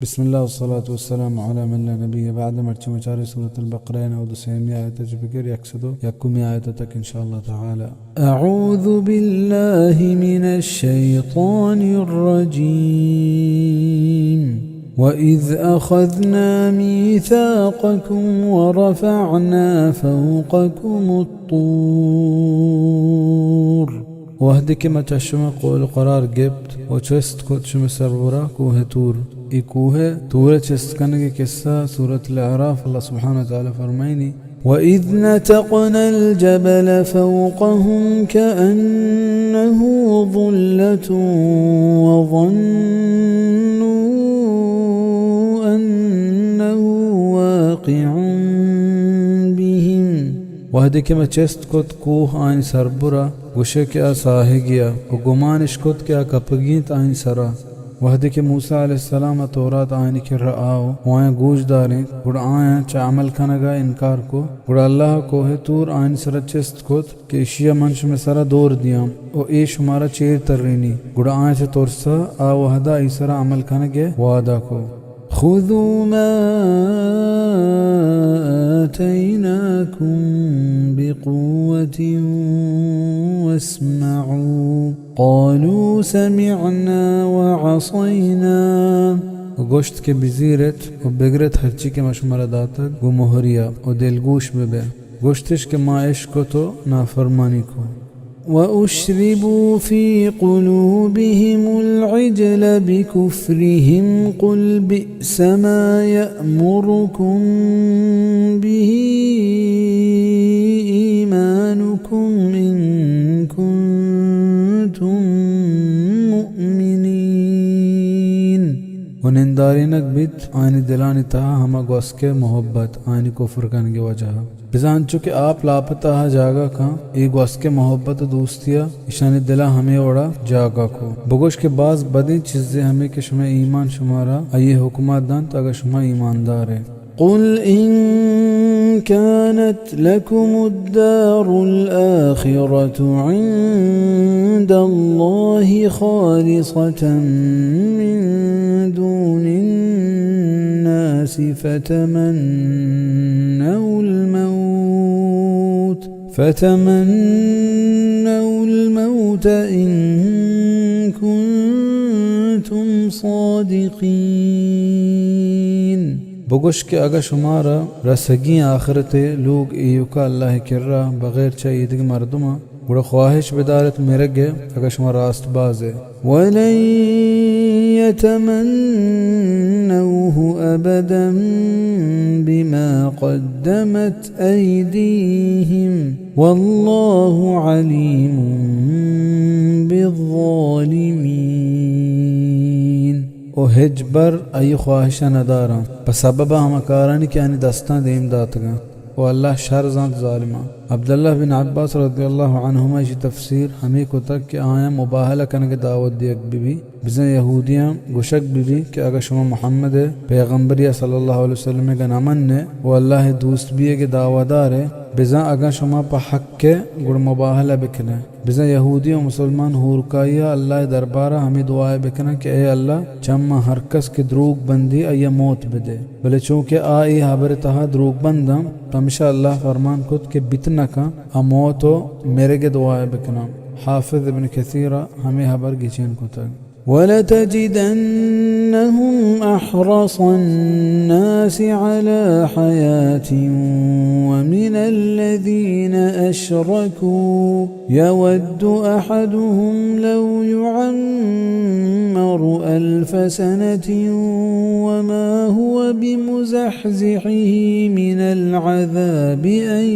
बिस्मिल्लाह वस्सलातु वस्सलामु अला मन ला नबिय्य बअद मर्चुमचारे सूरतुल बक़रा नवद सेमी आयत जबिगर यकसदो यकुमी आयत तक इंशाअल्लाह ताला अऊज़ु बिल्लाहि मिनश शैतानिर रजीम वइज़ अख़ज़ना मीसाक़कुम वरफ़अना फ़ौक़कुमुत तूर वहद के मचशमा क़ौल क़रार गिब्त वचस्त खुदशम सरवरा कोह तूर ई कोह तूर चस्तकन के किस्सा सूरत अल-अराफ अल्लाह सुब्हानहु व तआला फरमाइनी वइज़ नतक़ना अल-जबल फ़ौक़हुम कअन्नहु ज़ुल्लतुन वज़न्नु अन्नहु वाक़िउन बिहिम वहद के मचस्त खुद कोह आइन सरबरा वशे क्या साहिगिया व गुमानिश खुद क्या कपगीत आइन सरा वहद के मूसा अलैहिस्सलाम तौरात आयन के रआओ वहाँ गूज दारें गुड़ आया चामल खनगा इनकार को गुड़ अल्लाह को है तूर आयन सरचस्त खुद के एशिया मंश में सरा दौर दिया ओ ए शुमारा चेर तर्रीनी गुड़ आया से तोरसा आ वहदा इसरा अमल खनगे वादा को खुदू मा आतैनाकुम बिकुव्वतिन वस्मऊ क़ालू समिअना वअसैना गोश्त के बिजीरत और बिगरत हर्ची के मशमरा दातक गो मोहरिया और दिलगोश बेबे गोश्तिश के माइश को तो नाफरमानी को वउश्रिबू फी क़ुलूबिहिमुल इज्ल बिकुफ्रिहिम क़ुल बि'स मा यअमुरुकुम बिही ईमानुकुम इन कुंतुम मुअमिनीन वनिंदारिनक बित आनी दिलानी तहा हमा गोस्के मोहब्बत आनी कुफ्र कन के वजह बिजान चुके आप लापता जागा का एक गोस्के मोहब्बत दोस्तिया ईशानी दिला हमें ओढ़ा जागा को बगोश के बाज बदी चीजें हमें के शुमा ईमान शुमारा आये हुकुमात दान अगर शुमा ईमानदार है कुल इन कानत लकुमुद्दारुल आखिरतु इंदल्लाहि खालिसतन मिन दूनिन नासि فتمنوا الموت إن كنتم صادقين बगुश के अगर शुमारा रसगी आखिरत लोग एयुका अल्लाह किर्रा बगैर चाहिए कि मर्दमा बुरा ख्वाहिश बिदारत मेरे गे अगर शुमार रास्त बाज है वलन यतमन्नऊहु अबदन बिमा क़द्दमत ऐदीहिम वल्लाहु अलीमुम बिज़्ज़ालिमीन ओ हिजबर आई ख्वाहिश नदारा बसबब हम कारन के आनी दस्ता देम दातगा ओ अल्लाह शर ज़ात ज़ालिमा अब्दुल्लाह बिन अब्बास रज़ियल्लाहु अन्हुमा की तफसीर हमें को तक के आया मुबाहला करने के दावत दियक बीबी बिज़ा यहूदियाँ गुशक बीबी के अगर शुमा मोहम्मद पैगम्बरिया सल्लल्लाहु अलैहि वसल्लम का नमन ने वो अल्लाह दोस्त भी के दावादार है बिज़ा अगर शुमा पर हक के गुड़ मुबाहला बिकने बिज़ा यहूदी और मुसलमान हुरकाया अल्लाह दरबारा हमें दुआ बिकना कि ए अल्लाह चम्मा हरकस के द्रूग बंदी अया मौत बिदे बोले चूँकि आ ये हबर तहा द्रूग बंदम तमशा अल्लाह फरमान खुद के बितना का अमौत मेरे के दुआ बिकना हाफिज इब्न कसीरा हमें हबर गिचीन को तक वलतजिदन्नहुम अहरसन-नास अला हयातिन वमिनल्लज़ीन अशरकू यवद्दु अहदुहुम लौ युअम्मरु अल्फ सनतिन वमा हुवा बिमुज़हज़िहिही मिनल अज़ाबि अन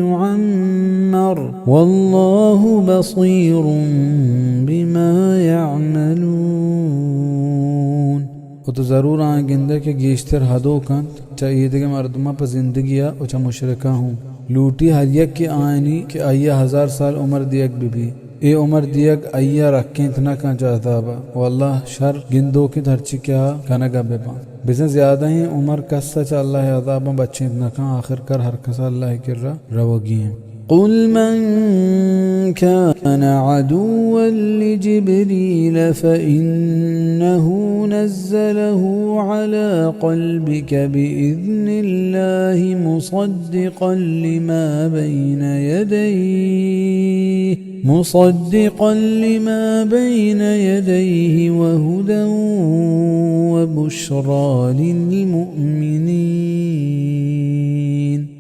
युअम्मर वल्लाहु बसीरुन बिमा यअमलून तो ज़रूर आए गिंदे के गेश्तर हदों कंत चाहिए के मर्दमा पर जिंदगिया और चा मुशरका हूँ लूटी हर यक की आयनी के अय्या 1000 साल उम्र दियक बीबी ए उम्र दियक अय्या रखें इतना का जाताबा वो अल्लाह शर गिंदो की धरची क्या कनगा बेबा बिज़नेस ज़्यादा ही उम्र कस्सा चा अल्लाह अज़ाबा बच्चे इतना का आखिर कर हर कसा अल्लाह किर्रा रवगी قل من كان عدوا لجبريل فإنه نزله على قلبك بإذن الله مصدقا لما بين يديه وهدى وبشرى للمؤمنين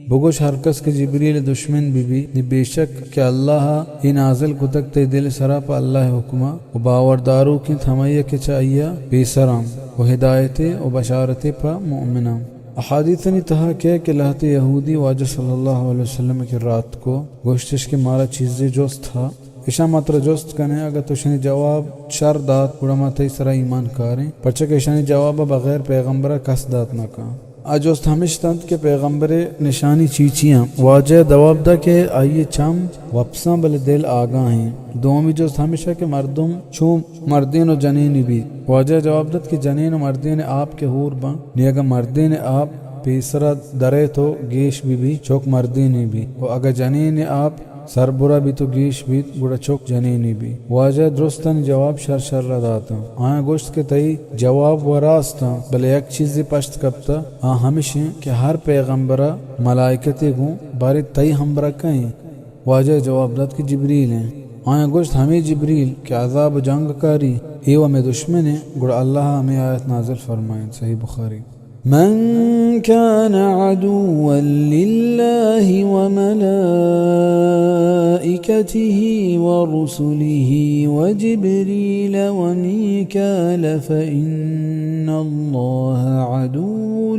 بگوش ہر کس کے جبریل دشمن بھی بے شک کہ اللہ ہی نازل کو تک تے دل سرا پا اللہ حکمہ و باوردارو کی تھمائیہ کے چاہیہ بیسرام و ہدایت و بشارت پا مؤمنام احادیث نے تہا کہ لہت یہودی واجہ صلی اللہ علیہ وسلم کی رات کو گوشتش کے مارا چیزیں جوست تھا اشا ماتر جوست کنے اگر تو شنی جواب شر دات پڑا ماتی سرا ایمان کاریں پرچک اشانی جواب بغیر پیغمبرہ کس دات نہ کہا آجوست ہمیش تند کے پیغمبر نشانی چیچیاں واجہ دواب دا کہ آئیے چم وپساں بل دل آگاہ ہیں دومی جوست ہمیشہ کہ مردم چوم مردین و جنینی بھی واجہ جواب داد کہ جنین و مردین آپ کے ہور بان نیگا مردین آپ پیسرا درے تو گیش بھی چوک مردینی بھی و اگر جنین آپ سربرا بھی تو گیش بھی گڑا چوک جنینی بھی واجہ درستان جواب شر داتا آیا گوشت کے تئی جواب وراستا بلے ایک چیزی پشت کبتا ہمیشہ کہ ہر پیغمبرہ ملائکتی گوں باری تئی ہمبرہ کہیں واجہ جواب داد کہ جبریل ہیں آیا گوشت ہمیں جبریل کہ عذاب جنگ کاری ایوہ میں دشمن ہیں گڑا اللہ ہمیں آیت نازل فرمائیں صحیح بخاری من كان عدوا لله وملائكته ورسله وجبريل وميكال فإن الله عدو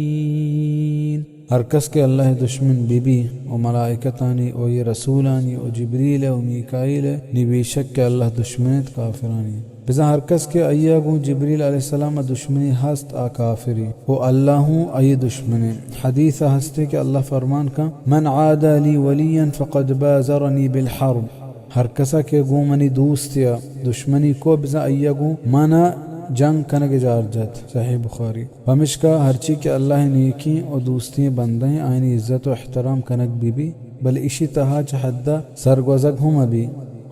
للكافرين ہر کس کے اللہ دشمن بی و ملائکتانی و یہ رسولانی و جبریل و میکائیل نبی شک کے اللہ دشمنت کافرانی بزا ہر کس کے ایاگوں جبریل علیہ السلام دشمنی ہست آ کافری و اللہ ای دشمنی حدیث ہستے کہ اللہ فرمان کا من عادا لی ولیا فقد بازرنی بالحرب ہر کسا کے گو منی دوستیا دشمنی کو بزا ایاگوں مانا جنگ کنگ جارجت صحیح بخاری ہمشکا ہرچی کہ اللہ نیکی و دوستی بندیں آئینی عزت و احترام کنگ بی بل اسی تہا چہدہ سرگوزگ ہم ابھی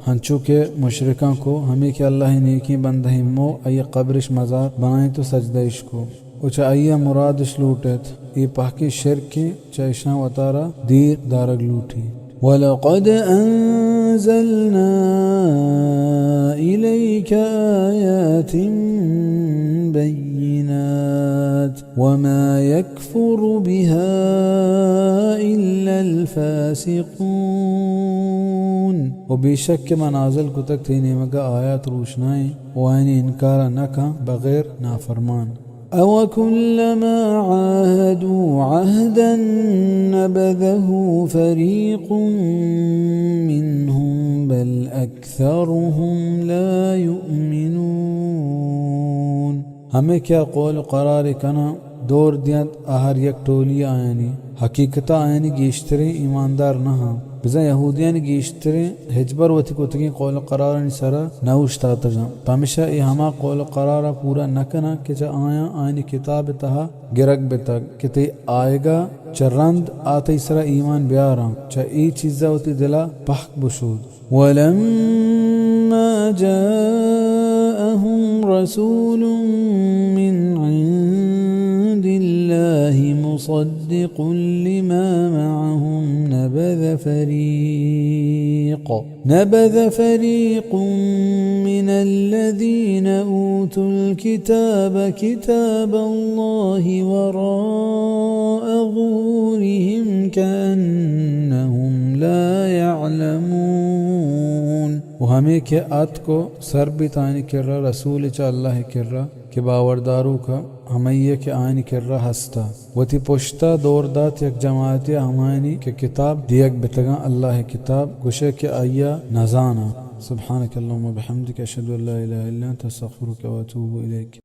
ہنچو کے مشرکان کو ہمیں کہ اللہ نیکی بندہیں مو ای قبرش مزار بنائیں تو سجدہش کو اچھا ای مرادش لوٹت ای پاکی شرک کی چایشاں وطارہ دیر دارگ لوٹی وَلَقَدْ أَنزَلْنَا إِلَيْكَ آيَاتٍ بَيِّنَاتٍ وَمَا يَكْفُرُ بِهَا إِلَّا الْفَاسِقُونَ و بے شک کے منازل کو تک تینے مگا آیات روشنائیں وائنی انکارا نکا بغیر نافرمان أَوَكُلَّمَا عَاهَدُوا عَهْدًا نَبَذَهُ فَرِيقٌ مِّنْهُمْ بَلْ أَكْثَرُهُمْ لَا يُؤْمِنُونَ ہمیں کیا قول قرار کنا دور دیت آہر یک ٹولی آئینی حقیقتا آئینی گیشتریں ایماندار نہا بزا یہودیان گیشتریں ہجبر وتی کتگی قول قرارانی سرا نوشتا تجا پامیشہ ای ہما قول قرارا پورا نکنا کہ جا آیا آئینی کتاب تہا گرگ بتگ کہ تی آئے گا چرند آتی سرا ایمان بیارا چا ای چیزا وتی دلا پحق بشود وَلَمَّا جَاءَهُمْ رَسُولٌ مِّنْ عِنْدِ اللَّهِ مُصَدِّقٌ لِمَا مَعَهُمْ نبذ فريق من الذين أوتوا الكتاب كتاب الله وراء ظهورهم كأنهم لا يعلمون و ہمیں کہ آت کو سر بھی تائنی کر رہا رسول چا اللہ کر رہا کہ باوردارو کا ہمیہ کے آئینی کر رہا ہستا و تی پشتا دور دات یک جماعتی ہمائنی کہ کتاب دیگ بتگا اللہ کتاب گوشے کے آیا نزانا سبحانک اللہم و بحمدک اشہدو اللہ الہ الا انت استغفرک و اتوب الیک